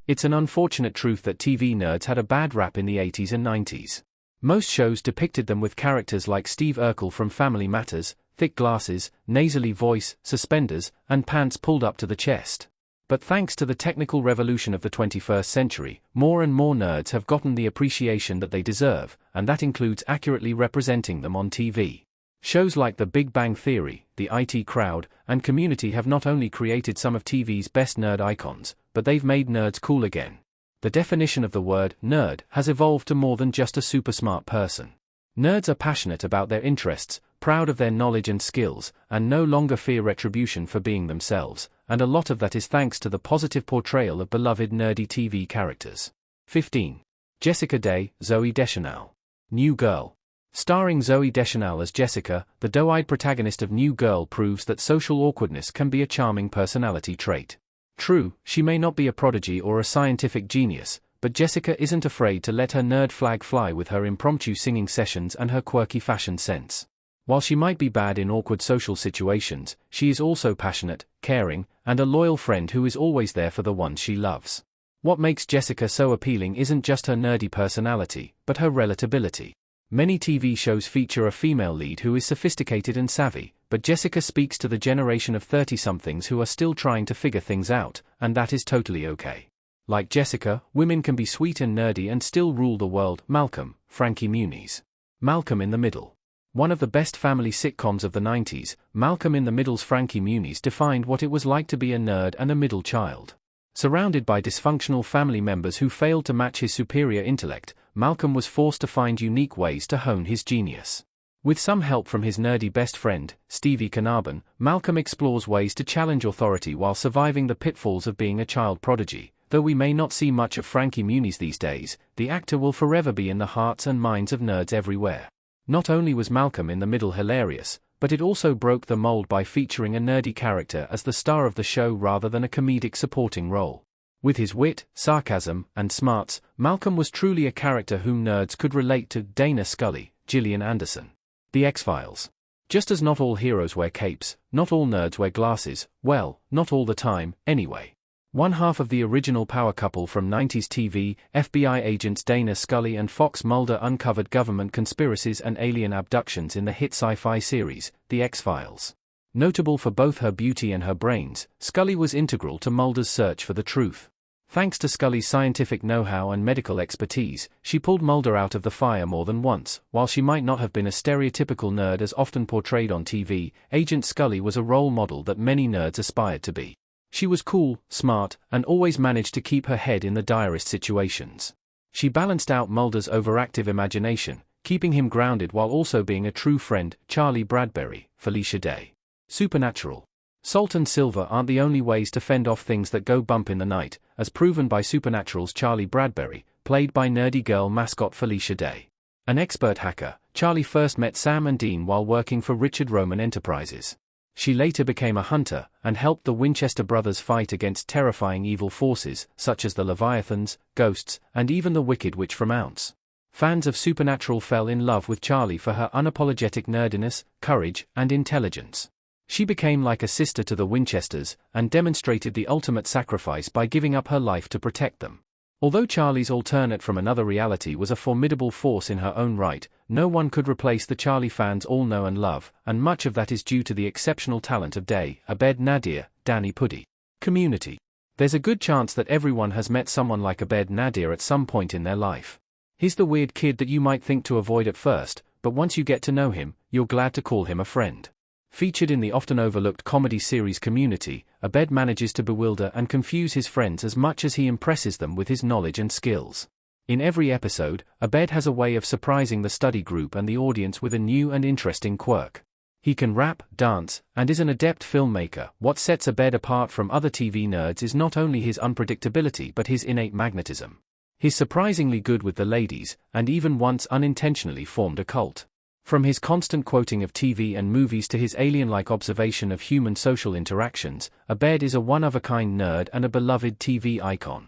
It's an unfortunate truth that TV nerds had a bad rap in the 80s and 90s. Most shows depicted them with characters like Steve Urkel from Family Matters, thick glasses, nasally voice, suspenders, and pants pulled up to the chest. But thanks to the technical revolution of the 21st century, more and more nerds have gotten the appreciation that they deserve, and that includes accurately representing them on TV. Shows like The Big Bang Theory, The IT Crowd, and Community have not only created some of TV's best nerd icons, but they've made nerds cool again. The definition of the word nerd has evolved to more than just a super smart person. Nerds are passionate about their interests, proud of their knowledge and skills, and no longer fear retribution for being themselves, and a lot of that is thanks to the positive portrayal of beloved nerdy TV characters. 15. Jessica Day, Zooey Deschanel. New Girl. Starring Zooey Deschanel as Jessica, the doe-eyed protagonist of New Girl proves that social awkwardness can be a charming personality trait. True, she may not be a prodigy or a scientific genius, but Jessica isn't afraid to let her nerd flag fly with her impromptu singing sessions and her quirky fashion sense. While she might be bad in awkward social situations, she is also passionate, caring, and a loyal friend who is always there for the ones she loves. What makes Jessica so appealing isn't just her nerdy personality, but her relatability. Many TV shows feature a female lead who is sophisticated and savvy, but Jessica speaks to the generation of 30-somethings who are still trying to figure things out, and that is totally okay. Like Jessica, women can be sweet and nerdy and still rule the world. Malcolm, Frankie Muniz. Malcolm in the Middle. One of the best family sitcoms of the 90s, Malcolm in the Middle's Frankie Muniz defined what it was like to be a nerd and a middle child. Surrounded by dysfunctional family members who failed to match his superior intellect, Malcolm was forced to find unique ways to hone his genius. With some help from his nerdy best friend, Stevie Carnarvon, Malcolm explores ways to challenge authority while surviving the pitfalls of being a child prodigy. Though we may not see much of Frankie Muniz these days, the actor will forever be in the hearts and minds of nerds everywhere. Not only was Malcolm in the Middle hilarious, but it also broke the mold by featuring a nerdy character as the star of the show rather than a comedic supporting role. With his wit, sarcasm, and smarts, Malcolm was truly a character whom nerds could relate to. Dana Scully, Gillian Anderson. The X-Files. Just as not all heroes wear capes, not all nerds wear glasses, well, not all the time, anyway. One half of the original power couple from 90s TV, FBI agents Dana Scully and Fox Mulder uncovered government conspiracies and alien abductions in the hit sci-fi series, The X-Files. Notable for both her beauty and her brains, Scully was integral to Mulder's search for the truth. Thanks to Scully's scientific know-how and medical expertise, she pulled Mulder out of the fire more than once. While she might not have been a stereotypical nerd as often portrayed on TV, Agent Scully was a role model that many nerds aspired to be. She was cool, smart, and always managed to keep her head in the direst situations. She balanced out Mulder's overactive imagination, keeping him grounded while also being a true friend. Charlie Bradbury, Felicia Day. Supernatural. Salt and silver aren't the only ways to fend off things that go bump in the night, as proven by Supernatural's Charlie Bradbury, played by nerdy girl mascot Felicia Day. An expert hacker, Charlie first met Sam and Dean while working for Richard Roman Enterprises. She later became a hunter, and helped the Winchester brothers fight against terrifying evil forces, such as the Leviathans, ghosts, and even the Wicked Witch from Ounce. Fans of Supernatural fell in love with Charlie for her unapologetic nerdiness, courage, and intelligence. She became like a sister to the Winchesters, and demonstrated the ultimate sacrifice by giving up her life to protect them. Although Charlie's alternate from another reality was a formidable force in her own right, no one could replace the Charlie fans all know and love, and much of that is due to the exceptional talent of Day, Abed Nadir, Danny Pudi. Community. There's a good chance that everyone has met someone like Abed Nadir at some point in their life. He's the weird kid that you might think to avoid at first, but once you get to know him, you're glad to call him a friend. Featured in the often overlooked comedy series Community, Abed manages to bewilder and confuse his friends as much as he impresses them with his knowledge and skills. In every episode, Abed has a way of surprising the study group and the audience with a new and interesting quirk. He can rap, dance, and is an adept filmmaker. What sets Abed apart from other TV nerds is not only his unpredictability but his innate magnetism. He's surprisingly good with the ladies, and even once unintentionally formed a cult. From his constant quoting of TV and movies to his alien-like observation of human social interactions, Abed is a one-of-a-kind nerd and a beloved TV icon.